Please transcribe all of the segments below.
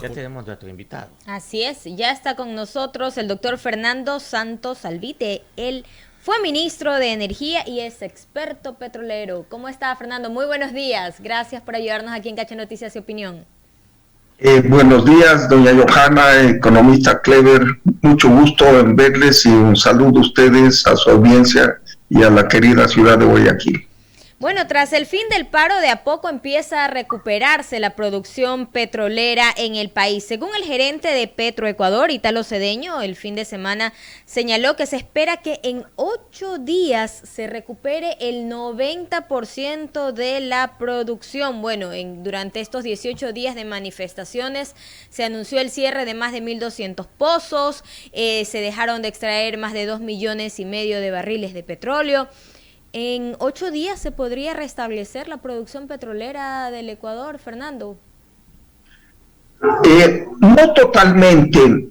Ya tenemos nuestro invitado. Así es, ya está con nosotros el doctor Fernando Santos Alvite. Él fue ministro de Energía y es experto petrolero. ¿Cómo está, Fernando? Muy buenos días. Gracias por ayudarnos aquí en Cacha Noticias y Opinión. Buenos días, doña Johanna, economista Clever. Mucho gusto en verles y un saludo a ustedes, a su audiencia y a la querida ciudad de Guayaquil. Bueno, tras el fin del paro, de a poco empieza a recuperarse la producción petrolera en el país. Según el gerente de Petroecuador, Italo Cedeño, el fin de semana señaló que se espera que en 8 días se recupere el 90% de la producción. Bueno, durante estos 18 días de manifestaciones se anunció el cierre de más de 1.200 pozos, se dejaron de extraer más de 2,5 millones de barriles de petróleo. ¿En 8 días se podría restablecer la producción petrolera del Ecuador, Fernando? No totalmente.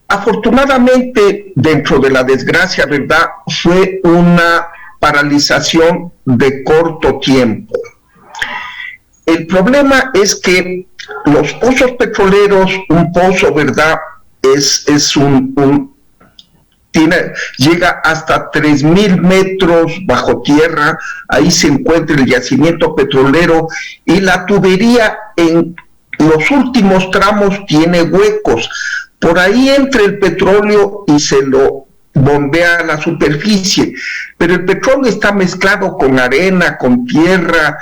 Afortunadamente, dentro de la desgracia, ¿verdad?, fue una paralización de corto tiempo. El problema es que los pozos petroleros, un pozo, ¿verdad?, llega hasta 3,000 metros bajo tierra. Ahí se encuentra el yacimiento petrolero y la tubería en los últimos tramos tiene huecos. Por ahí entra el petróleo y se lo bombea a la superficie, pero el petróleo está mezclado con arena, con tierra,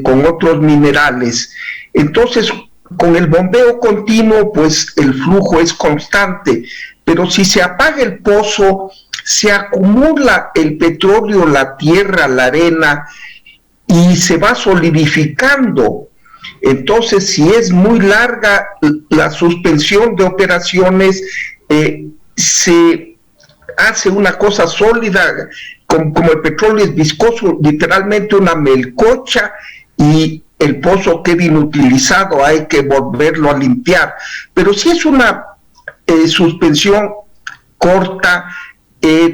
con otros minerales. Entonces, con el bombeo continuo, pues el flujo es constante. Pero si se apaga el pozo, se acumula el petróleo, la tierra, la arena, y se va solidificando. Entonces, si es muy larga la suspensión de operaciones, se hace una cosa sólida, como el petróleo es viscoso, literalmente una melcocha, y el pozo queda inutilizado, hay que volverlo a limpiar. Pero si es una suspensión corta,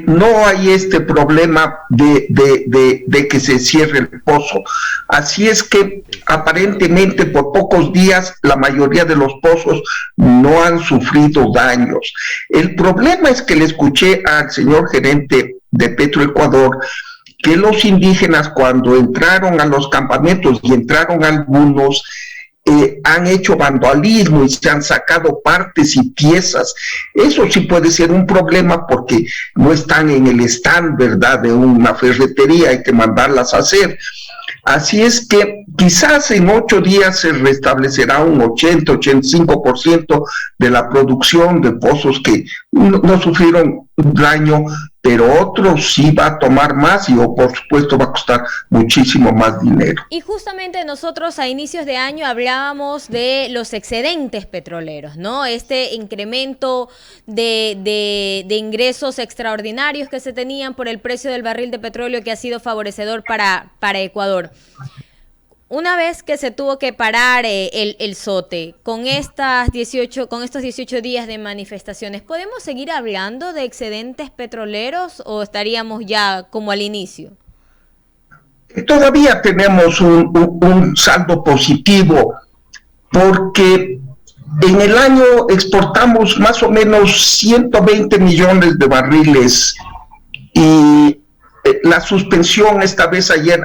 no hay este problema de que se cierre el pozo. Así es que aparentemente por pocos días la mayoría de los pozos no han sufrido daños. El problema es que le escuché al señor gerente de Petroecuador que los indígenas, cuando entraron a los campamentos, y entraron algunos, han hecho vandalismo y se han sacado partes y piezas. Eso sí puede ser un problema porque no están en el stand, ¿verdad?, de una ferretería, hay que mandarlas a hacer. Así es que quizás en 8 días se restablecerá un 80-85% de la producción de pozos que no sufrieron daño, pero otros sí va a tomar más y por supuesto va a costar muchísimo más dinero. Y justamente nosotros a inicios de año hablábamos de los excedentes petroleros, ¿no? Este incremento de ingresos extraordinarios que se tenían por el precio del barril de petróleo que ha sido favorecedor para Ecuador. Una vez que se tuvo que parar el SOTE, con estos 18 días de manifestaciones, ¿podemos seguir hablando de excedentes petroleros o estaríamos ya como al inicio? Todavía tenemos un saldo positivo porque en el año exportamos más o menos 120 millones de barriles y la suspensión esta vez ayer,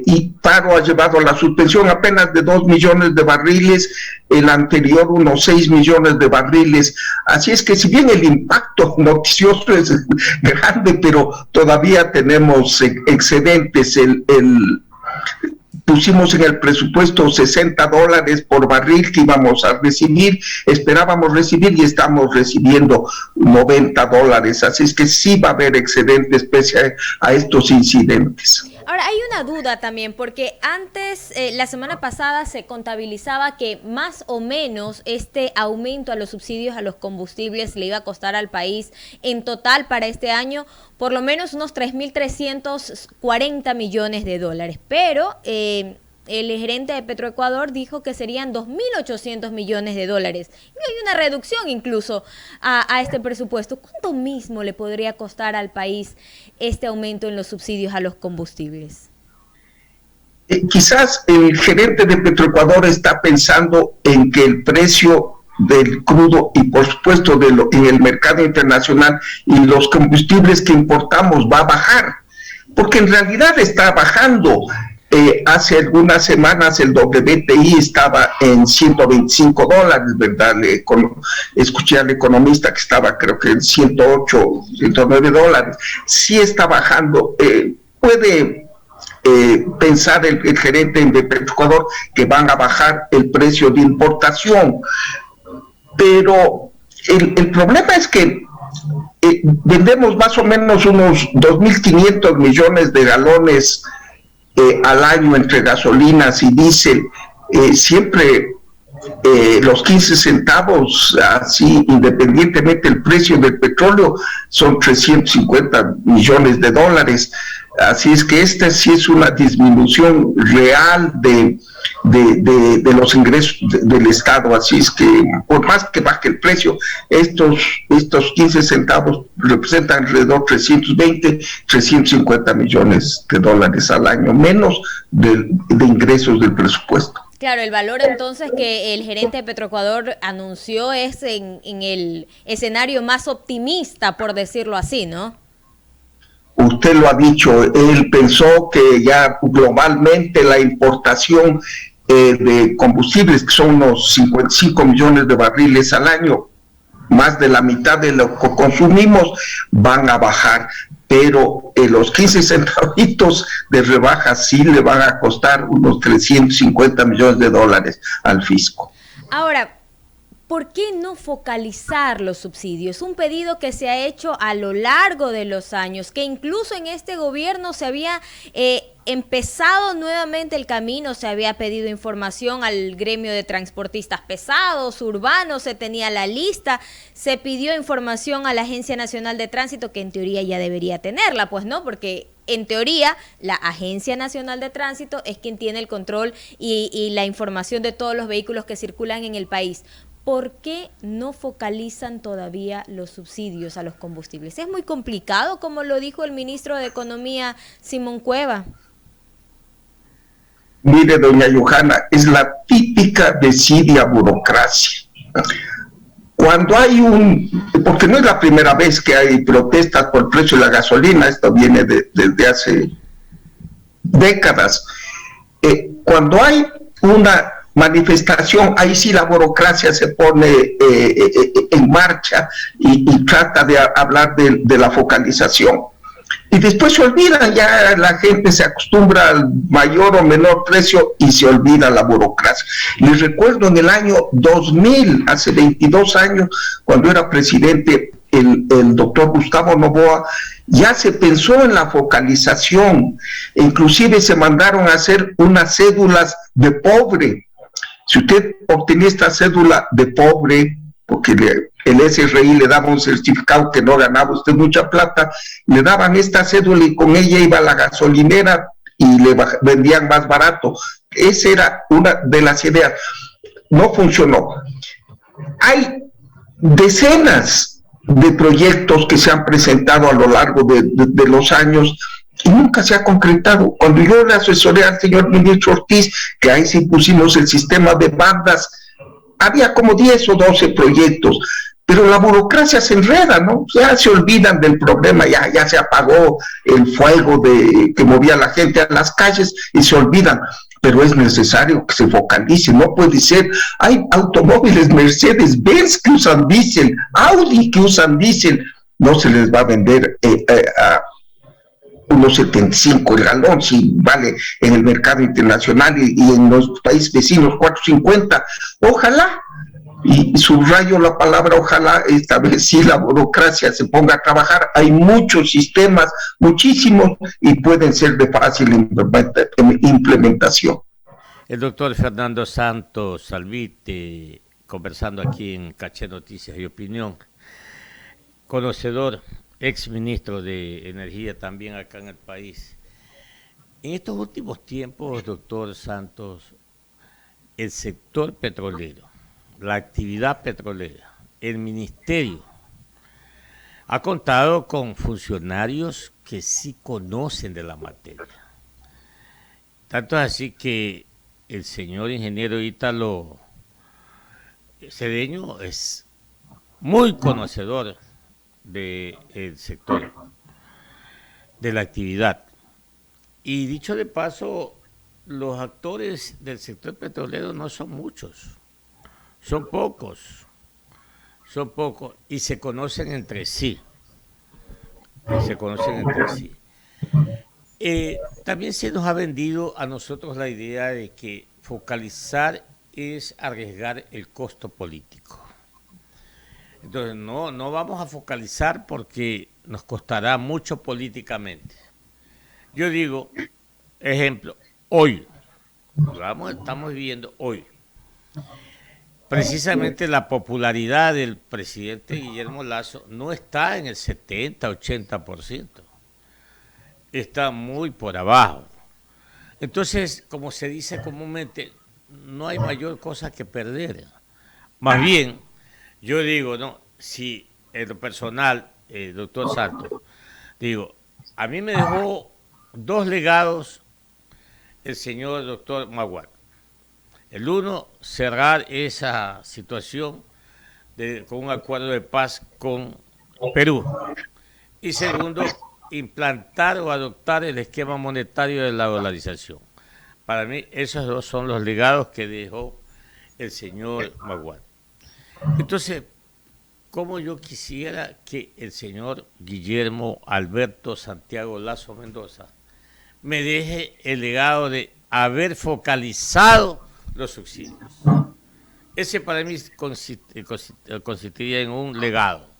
y paro ha llevado a la suspensión apenas de 2 millones de barriles, el anterior unos 6 millones de barriles. Así es que si bien el impacto noticioso es grande, pero todavía tenemos excedentes. Pusimos en el presupuesto $60 por barril que íbamos a recibir, esperábamos recibir y estamos recibiendo $90, así es que sí va a haber excedentes pese a estos incidentes. Ahora, hay una duda también, porque antes, la semana pasada se contabilizaba que más o menos este aumento a los subsidios a los combustibles le iba a costar al país en total para este año por lo menos unos 3.340 millones de dólares, pero el gerente de Petroecuador dijo que serían 2.800 millones de dólares. Y hay una reducción incluso a este presupuesto. ¿Cuánto mismo le podría costar al país este aumento en los subsidios a los combustibles? quizás el gerente de Petroecuador está pensando en que el precio del crudo y por supuesto en el mercado internacional y los combustibles que importamos va a bajar, porque en realidad está bajando. Hace algunas semanas el WTI estaba en $125, ¿verdad? Escuché al economista que estaba creo que en $108, $109. Sí está bajando. Puede pensar el gerente de Petroecuador que van a bajar el precio de importación, pero el problema es que vendemos más o menos unos 2.500 millones de galones al año entre gasolinas y diésel. Siempre los 15 centavos, así independientemente del precio del petróleo, son 350 millones de dólares. Así es que esta sí es una disminución real de los ingresos del Estado. Así es que por más que baje el precio, estos 15 centavos representan alrededor de 320, 350 millones de dólares al año, menos de ingresos del presupuesto. Claro, el valor entonces que el gerente de Petroecuador anunció es en el escenario más optimista, por decirlo así, ¿no? Usted lo ha dicho, él pensó que ya globalmente la importación de combustibles, que son unos 55 millones de barriles al año, más de la mitad de lo que consumimos, van a bajar. Pero los 15 centavitos de rebaja sí le van a costar unos 350 millones de dólares al fisco. Ahora, ¿por qué no focalizar los subsidios? Un pedido que se ha hecho a lo largo de los años, que incluso en este gobierno se había empezado nuevamente el camino, se había pedido información al gremio de transportistas pesados, urbanos, se tenía la lista, se pidió información a la Agencia Nacional de Tránsito, que en teoría ya debería tenerla, pues no, porque en teoría la Agencia Nacional de Tránsito es quien tiene el control y la información de todos los vehículos que circulan en el país. ¿Por qué no focalizan todavía los subsidios a los combustibles? Es muy complicado, como lo dijo el ministro de Economía, Simón Cueva. Mire, doña Johanna, es la típica desidia burocracia. Cuando hay porque no es la primera vez que hay protestas por el precio de la gasolina, esto viene desde hace décadas. Cuando hay una manifestación, ahí sí la burocracia se pone en marcha y trata de hablar de la focalización. Y después se olvidan, ya la gente se acostumbra al mayor o menor precio y se olvida la burocracia. Les recuerdo en el año 2000, hace 22 años, cuando era presidente el doctor Gustavo Noboa, ya se pensó en la focalización, inclusive se mandaron a hacer unas cédulas de pobre. Si usted obtenía esta cédula de pobre, porque el SRI le daba un certificado que no ganaba usted mucha plata, le daban esta cédula y con ella iba a la gasolinera y le vendían más barato. Esa era una de las ideas. No funcionó. Hay decenas de proyectos que se han presentado a lo largo de los años y nunca se ha concretado. Cuando yo le asesoré al señor ministro Ortiz, que ahí sí pusimos el sistema de bandas, había como 10 o 12 proyectos, pero la burocracia se enreda, ¿no? Ya se olvidan del problema, ya se apagó el fuego que movía a la gente a las calles y se olvidan. Pero es necesario que se focalice, no puede ser. Hay automóviles Mercedes-Benz que usan diésel, Audi que usan diésel, no se les va a vender a unos 75 el galón, si vale en el mercado internacional y en los países vecinos 4.50. Ojalá, y subrayo la palabra ojalá, esta vez sí la burocracia se ponga a trabajar. Hay muchos sistemas, muchísimos, y pueden ser de fácil implementación. El doctor Fernando Santos Salvite, conversando aquí en Caché Noticias y Opinión, conocedor, ex ministro de Energía también acá en el país. En estos últimos tiempos, doctor Santos, el sector petrolero, la actividad petrolera, el ministerio, ha contado con funcionarios que sí conocen de la materia. Tanto es así que el señor ingeniero Ítalo Cedeño es muy conocedor del sector, de la actividad. Y dicho de paso, los actores del sector petrolero no son muchos, son pocos y se conocen entre sí. También se nos ha vendido a nosotros la idea de que focalizar es arriesgar el costo político. Entonces no vamos a focalizar porque nos costará mucho políticamente. Yo digo, ejemplo, hoy, estamos viviendo hoy, precisamente la popularidad del presidente Guillermo Lasso no está en el 70-80%, está muy por abajo. Entonces, como se dice comúnmente, no hay mayor cosa que perder. Más bien, yo digo, no, si en lo personal, doctor Santos, digo, a mí me dejó 2 legados el señor doctor Maguad. El uno, cerrar esa situación con un acuerdo de paz con Perú. Y segundo, implantar o adoptar el esquema monetario de la dolarización. Para mí, esos 2 son los legados que dejó el señor Maguad. Entonces, como yo quisiera que el señor Guillermo Alberto Santiago Lasso Mendoza me deje el legado de haber focalizado los subsidios. Ese para mí consistiría en un legado.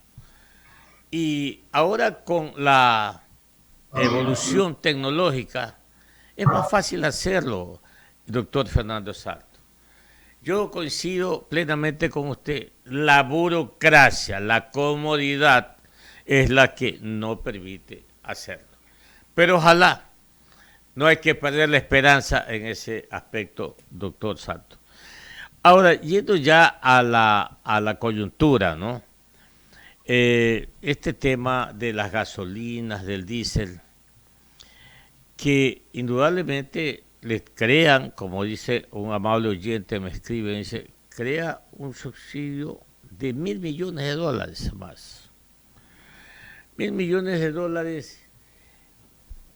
Y ahora con la evolución tecnológica es más fácil hacerlo, doctor Fernando Salto. Yo coincido plenamente con usted. La burocracia, la comodidad es la que no permite hacerlo. Pero ojalá, no hay que perder la esperanza en ese aspecto, doctor Santos. Ahora, yendo ya a la coyuntura, ¿no? Este tema de las gasolinas, del diésel, que indudablemente les crean, como dice un amable oyente, me escribe, dice, crea un subsidio de $1.000 millones más. $1.000 millones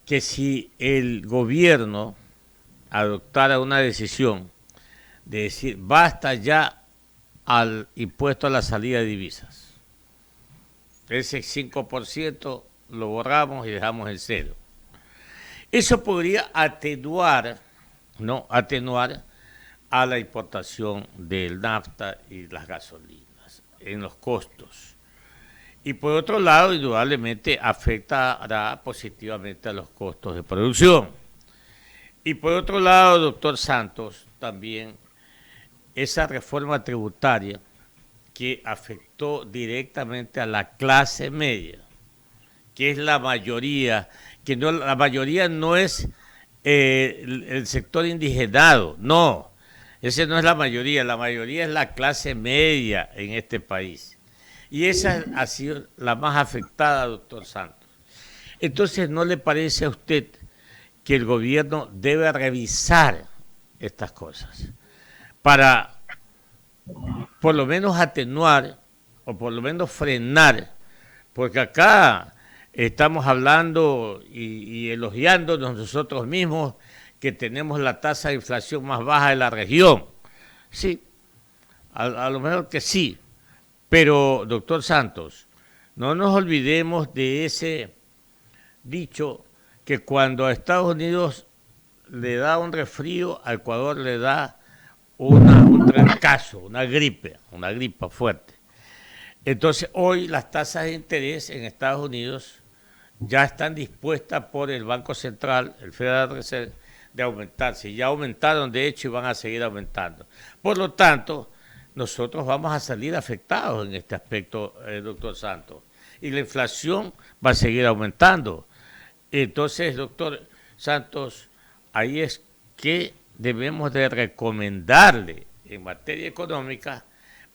que si el gobierno adoptara una decisión de decir basta ya al impuesto a la salida de divisas, ese 5% lo borramos y dejamos el 0. Eso podría atenuar a la importación del nafta y las gasolinas en los costos. Y por otro lado, indudablemente afectará positivamente a los costos de producción. Y por otro lado, doctor Santos, también esa reforma tributaria que afectó directamente a la clase media, que es la mayoría, que no, la mayoría no es el sector indigenado, no, ese no es la mayoría es la clase media en este país. Y esa ha sido la más afectada, doctor Santos. Entonces, ¿no le parece a usted que el gobierno debe revisar estas cosas para por lo menos atenuar o por lo menos frenar? Porque acá estamos hablando y elogiándonos nosotros mismos que tenemos la tasa de inflación más baja de la región. Sí, a lo mejor que sí. Pero, doctor Santos, no nos olvidemos de ese dicho que cuando a Estados Unidos le da un resfrío, a Ecuador le da un trancazo, una gripa fuerte. Entonces, hoy las tasas de interés en Estados Unidos ya están dispuestas por el Banco Central, el Federal Reserve, de aumentarse. Ya aumentaron, de hecho, y van a seguir aumentando. Por lo tanto, nosotros vamos a salir afectados en este aspecto, doctor Santos. Y la inflación va a seguir aumentando. Entonces, doctor Santos, ahí es que debemos de recomendarle en materia económica,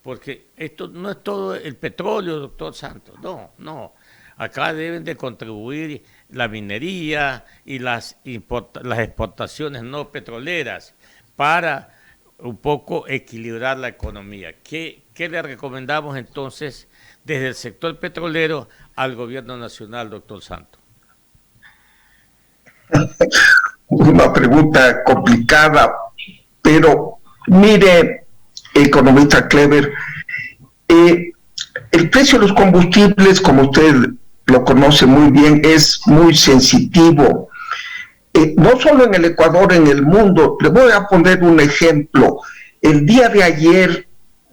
porque esto no es todo el petróleo, doctor Santos, no. Acá deben de contribuir la minería y las exportaciones no petroleras para un poco equilibrar la economía. ¿Qué le recomendamos entonces desde el sector petrolero al gobierno nacional, doctor Santos? Una pregunta complicada, pero mire, economista Clever, el precio de los combustibles, como usted lo conoce muy bien, es muy sensitivo. No solo en el Ecuador, en el mundo. Le voy a poner un ejemplo. El día de ayer,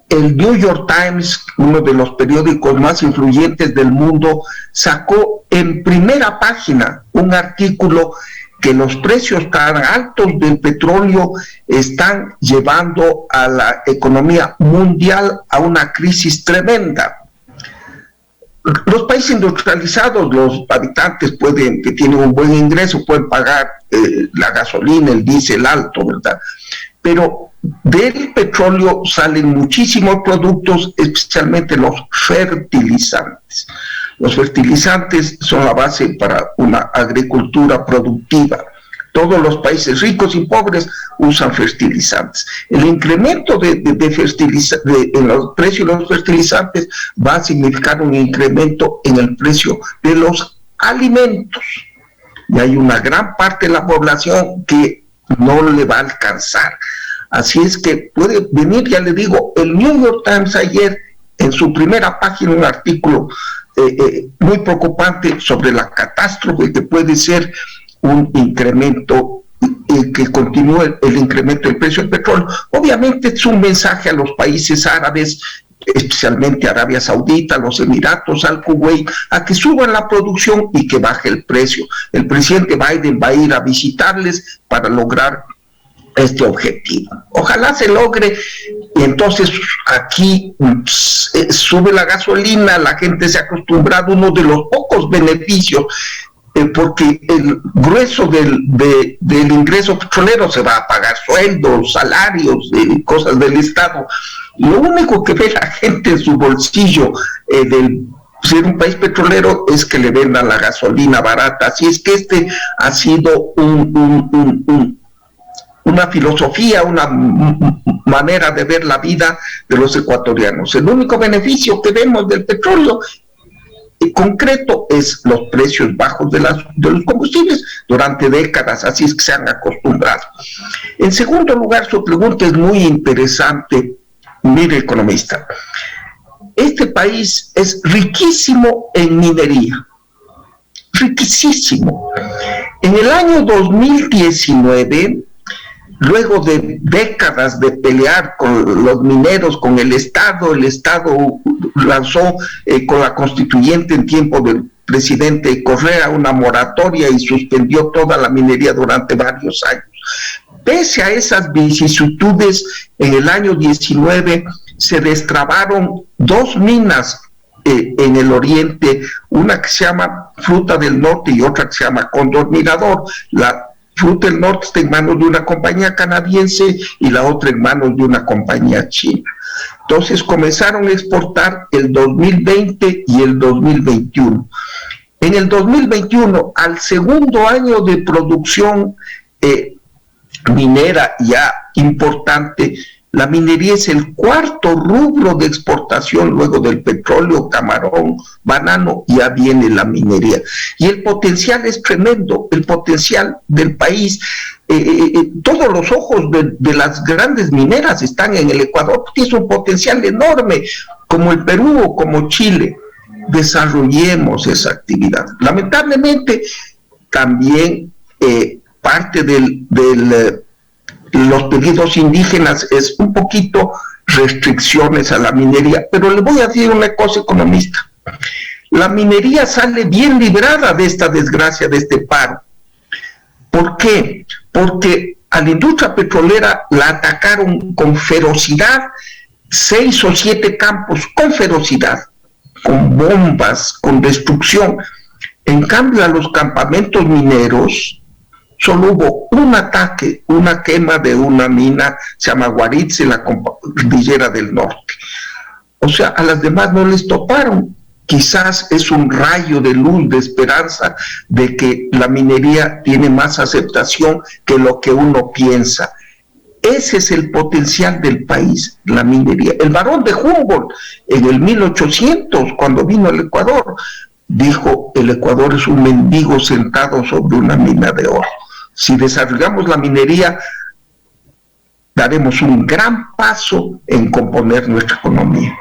el New York Times, uno de los periódicos más influyentes del mundo, sacó en primera página un artículo que los precios tan altos del petróleo están llevando a la economía mundial a una crisis tremenda. Los países industrializados, los habitantes que tienen un buen ingreso, pueden pagar la gasolina, el diésel alto, ¿verdad? Pero del petróleo salen muchísimos productos, especialmente los fertilizantes. Los fertilizantes son la base para una agricultura productiva. Todos los países ricos y pobres usan fertilizantes. El incremento en los precios de los fertilizantes va a significar un incremento en el precio de los alimentos. Y hay una gran parte de la población que no le va a alcanzar. Así es que puede venir, ya le digo, el New York Times ayer en su primera página un artículo muy preocupante sobre la catástrofe que puede ser un incremento, que continúe el incremento del precio del petróleo. Obviamente es un mensaje a los países árabes, especialmente a Arabia Saudita, a los Emiratos, al Kuwait, a que suban la producción y que baje el precio. El presidente Biden va a ir a visitarles para lograr este objetivo. Ojalá se logre, y entonces aquí sube la gasolina, la gente se ha acostumbrado a uno de los pocos beneficios, porque el grueso del ingreso petrolero se va a pagar sueldos, salarios, cosas del Estado. Lo único que ve la gente en su bolsillo ser un país petrolero es que le vendan la gasolina barata. Así es que este ha sido una filosofía, una manera de ver la vida de los ecuatorianos. El único beneficio que vemos del petróleo en concreto es los precios bajos de los combustibles durante décadas, así es que se han acostumbrado. En segundo lugar, su pregunta es muy interesante. Mire, economista, este país es riquísimo en minería, riquísimo. En el año 2019, luego de décadas de pelear con los mineros, con el Estado lanzó con la constituyente en tiempo del presidente Correa una moratoria y suspendió toda la minería durante varios años. Pese a esas vicisitudes, en el año 19 se destrabaron dos minas en el oriente, una que se llama Fruta del Norte y otra que se llama Cóndor Mirador. La Fruta del Norte está en manos de una compañía canadiense y la otra en manos de una compañía china. Entonces comenzaron a exportar el 2020 y el 2021. En el 2021, al segundo año de producción minera ya importante, la minería es el cuarto rubro de exportación luego del petróleo, camarón, banano, ya viene la minería. Y el potencial es tremendo, el potencial del país. Todos los ojos de las grandes mineras están en el Ecuador, tiene un potencial enorme, como el Perú o como Chile. Desarrollemos esa actividad. Lamentablemente, también parte los pedidos indígenas es un poquito restricciones a la minería, pero le voy a decir una cosa, economista. La minería sale bien librada de esta desgracia, de este paro. ¿Por qué? Porque a la industria petrolera la atacaron con ferocidad, 6 o 7 campos, con ferocidad, con bombas, con destrucción. En cambio, a los campamentos mineros solo hubo un ataque, una quema de una mina, se llama Guaritz, en la cordillera del norte. O sea, a las demás no les toparon. quizás es un rayo de luz, de esperanza, de que la minería tiene más aceptación que lo que uno piensa. Ese es el potencial del país, la minería. El barón de Humboldt, en el 1800, cuando vino al Ecuador, dijo: el Ecuador es un mendigo sentado sobre una mina de oro. Si desarrollamos la minería, daremos un gran paso en componer nuestra economía.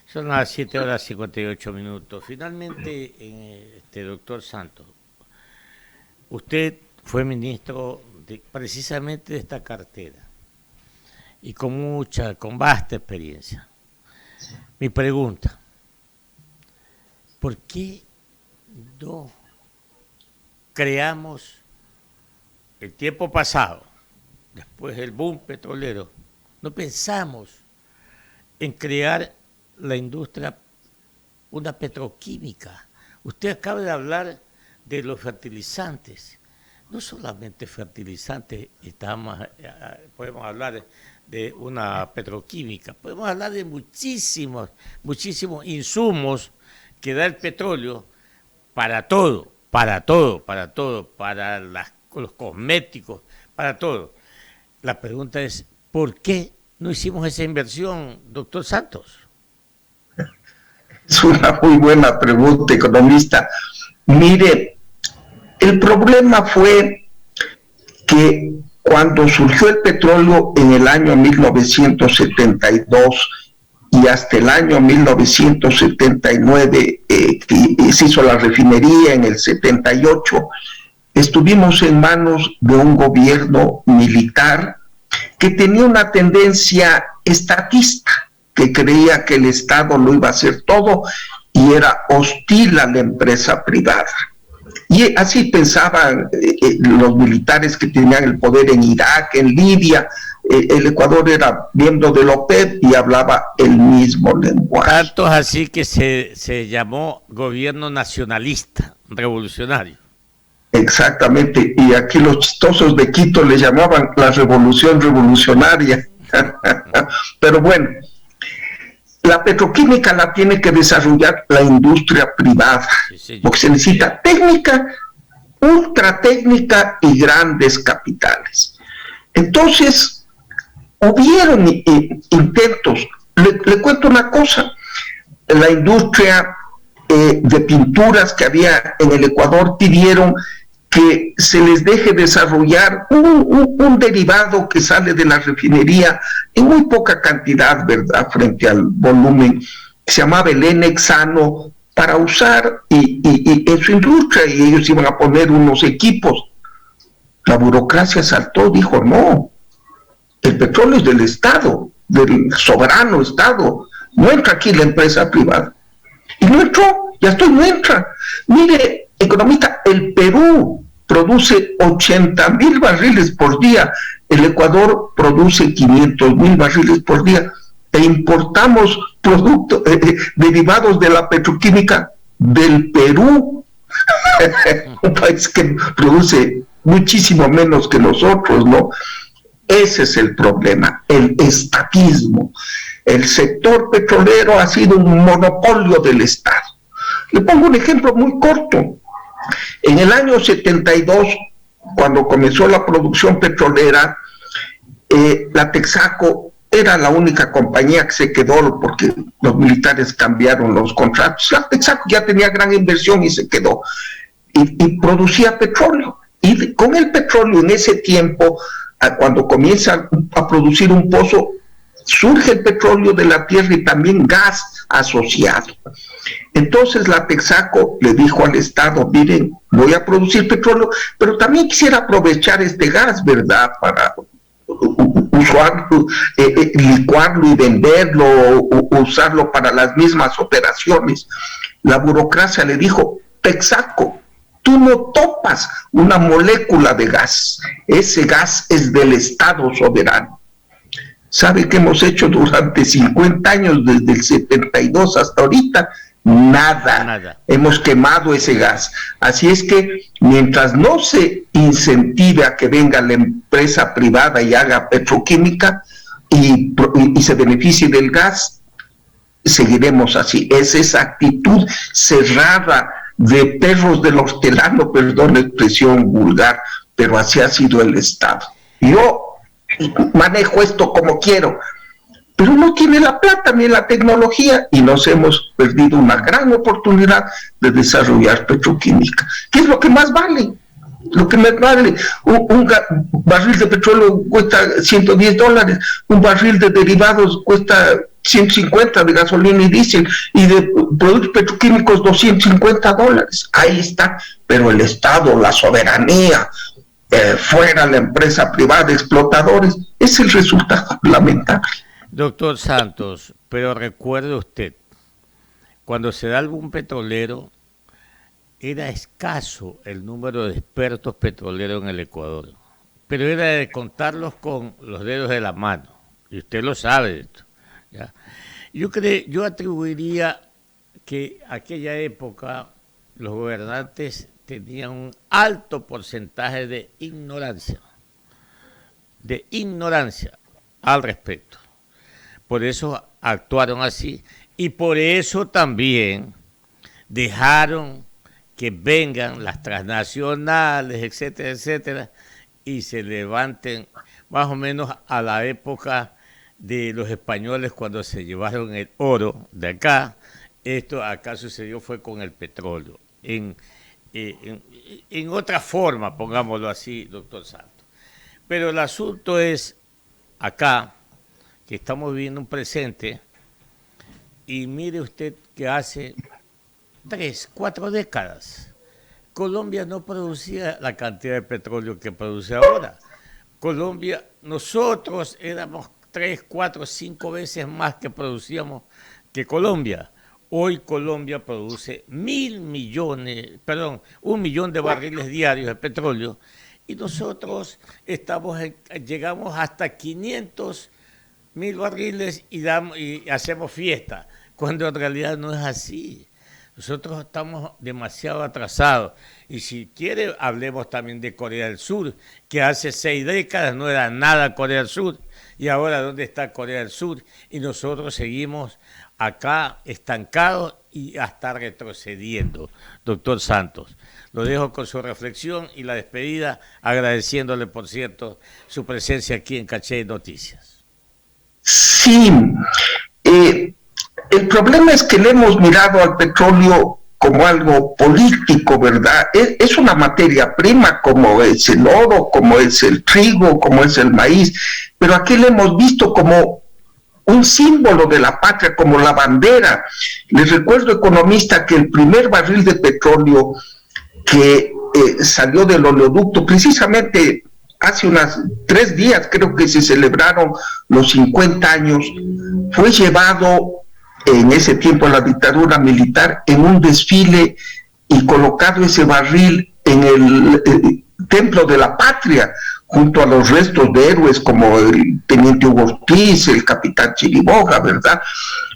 Son las 7:58. Finalmente, doctor Santos, usted fue ministro precisamente de esta cartera y con vasta experiencia. Mi pregunta: ¿por qué no creamos el tiempo pasado, después del boom petrolero, no pensamos en crear la industria, una petroquímica? Usted acaba de hablar de los fertilizantes. No solamente fertilizantes, podemos hablar de una petroquímica, podemos hablar de muchísimos insumos que da el petróleo para todo, para los cosméticos, para todo. La pregunta es: ¿por qué no hicimos esa inversión, doctor Santos? Es una muy buena pregunta, economista. Mire, el problema fue que cuando surgió el petróleo en el año 1972 y hasta el año 1979, se hizo la refinería en el 78, estuvimos en manos de un gobierno militar que tenía una tendencia estatista, que creía que el Estado lo iba a hacer todo y era hostil a la empresa privada. Y así pensaban los militares que tenían el poder en Irak, en Libia. El Ecuador era miembro de la OPEP y hablaba el mismo lenguaje. Tanto es así que se llamó gobierno nacionalista, revolucionario. Exactamente, y aquí los chistosos de Quito le llamaban la revolución revolucionaria. Pero bueno, la petroquímica la tiene que desarrollar la industria privada, sí, porque se necesita técnica, ultra técnica y grandes capitales. Entonces, hubieron intentos. Le cuento una cosa: la industria de pinturas que había en el Ecuador pidieron que se les deje desarrollar un derivado que sale de la refinería en muy poca cantidad, ¿verdad?, frente al volumen, que se llamaba el N-hexano, para usar y en su industria, y ellos iban a poner unos equipos. La burocracia saltó, dijo: no, el petróleo es del Estado, del soberano Estado, no entra aquí la empresa privada. Y no entró, y hasta hoy no entra. Mire, economista, el Perú produce 80,000 barriles por día, el Ecuador produce 500,000 barriles por día, e importamos productos derivados de la petroquímica del Perú, un país que produce muchísimo menos que nosotros, ¿no? Ese es el problema, el estatismo. El sector petrolero ha sido un monopolio del Estado. Le pongo un ejemplo muy corto. En el año 72, cuando comenzó la producción petrolera, la Texaco era la única compañía que se quedó porque los militares cambiaron los contratos. La Texaco ya tenía gran inversión y se quedó. Y producía petróleo. Y con el petróleo en ese tiempo, cuando comienza a producir un pozo, surge el petróleo de la tierra y también gas asociado. Entonces la Texaco le dijo al Estado: miren, voy a producir petróleo, pero también quisiera aprovechar este gas, ¿verdad?, para usarlo, licuarlo y venderlo, usarlo para las mismas operaciones. La burocracia le dijo: Texaco, tú no topas una molécula de gas, ese gas es del Estado soberano. ¿Sabe qué hemos hecho durante 50 años, desde el 72 hasta ahorita? Nada. Hemos quemado ese gas. Así es que mientras no se incentive a que venga la empresa privada y haga petroquímica y se beneficie del gas, seguiremos así. Es esa actitud cerrada de perros del hortelano, perdón la expresión vulgar, pero así ha sido el Estado. Yo manejo esto como quiero, pero no tiene la plata ni la tecnología y nos hemos perdido una gran oportunidad de desarrollar petroquímica. ¿Qué es lo que más vale? Lo que más vale, un barril de petróleo cuesta $110, un barril de derivados cuesta 150 de gasolina y diésel, y de productos petroquímicos $250. Ahí está, pero el Estado, la soberanía, fuera la empresa privada, explotadores, es el resultado lamentable. Doctor Santos, pero recuerde usted, cuando se da algún petrolero, era escaso el número de expertos petroleros en el Ecuador, pero era de contarlos con los dedos de la mano, y usted lo sabe esto, ¿ya? Yo atribuiría que aquella época los gobernantes tenían un alto porcentaje de ignorancia al respecto. Por eso actuaron así y por eso también dejaron que vengan las transnacionales, etcétera, etcétera, y se levanten más o menos a la época de los españoles cuando se llevaron el oro de acá. Esto acá sucedió fue con el petróleo, en otra forma, pongámoslo así, doctor Santos. Pero el asunto es acá, que estamos viviendo un presente, y mire usted que hace 3, 4 décadas, Colombia no producía la cantidad de petróleo que produce ahora. Colombia, nosotros éramos 3, 4, 5 veces más que producíamos que Colombia. Hoy Colombia produce 1 millón de barriles diarios de petróleo y nosotros llegamos hasta 500.000 barriles y hacemos fiesta, cuando en realidad no es así. Nosotros estamos demasiado atrasados. Y si quiere, hablemos también de Corea del Sur, que hace 6 décadas no era nada Corea del Sur. Y ahora, ¿dónde está Corea del Sur? Y nosotros seguimos acá estancados y hasta retrocediendo. Doctor Santos, lo dejo con su reflexión y la despedida, agradeciéndole, por cierto, su presencia aquí en Caché Noticias. Sí, el problema es que le hemos mirado al petróleo como algo político, ¿verdad? Es una materia prima como es el oro, como es el trigo, como es el maíz, pero aquí le hemos visto como un símbolo de la patria, como la bandera. Les recuerdo, economista, que el primer barril de petróleo que salió del oleoducto, precisamente hace unos 3 días, creo que se celebraron los 50 años, fue llevado en ese tiempo a la dictadura militar en un desfile y colocado ese barril en el Templo de la Patria, junto a los restos de héroes como el teniente Hugo Ortiz, el capitán Chiriboga, ¿verdad?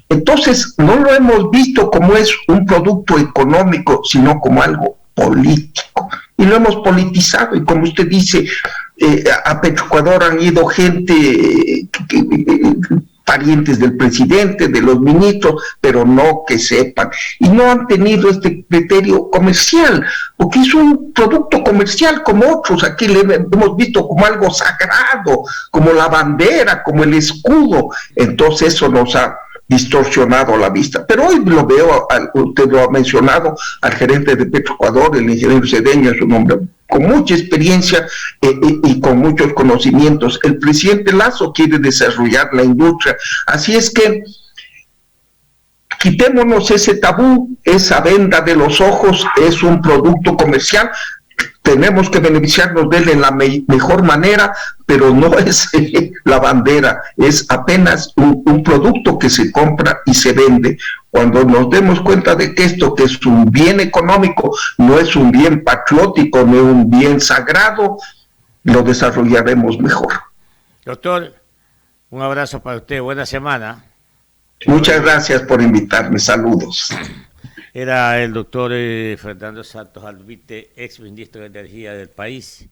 Entonces, no lo hemos visto como es un producto económico, sino como algo político. Y lo hemos politizado, y como usted dice, a Petroecuador han ido gente parientes del presidente, de los ministros, pero no que sepan. Y no han tenido este criterio comercial, porque es un producto comercial como otros. Aquí le hemos visto como algo sagrado, como la bandera, como el escudo. Entonces eso nos ha distorsionado la vista. Pero hoy lo veo, usted lo ha mencionado, al gerente de Petroecuador, el ingeniero Cedeño, es un hombre con mucha experiencia y con muchos conocimientos. El presidente Lasso quiere desarrollar la industria, así es que quitémonos ese tabú, esa venda de los ojos. Es un producto comercial, tenemos que beneficiarnos de él en la mejor manera, pero no es la bandera, es apenas un producto que se compra y se vende. Cuando nos demos cuenta de que esto, que es un bien económico, no es un bien patriótico, no es un bien sagrado, lo desarrollaremos mejor. Doctor, un abrazo para usted, buena semana. Muchas gracias por invitarme, saludos. Era el doctor Fernando Santos Albite, ex ministro de Energía del país.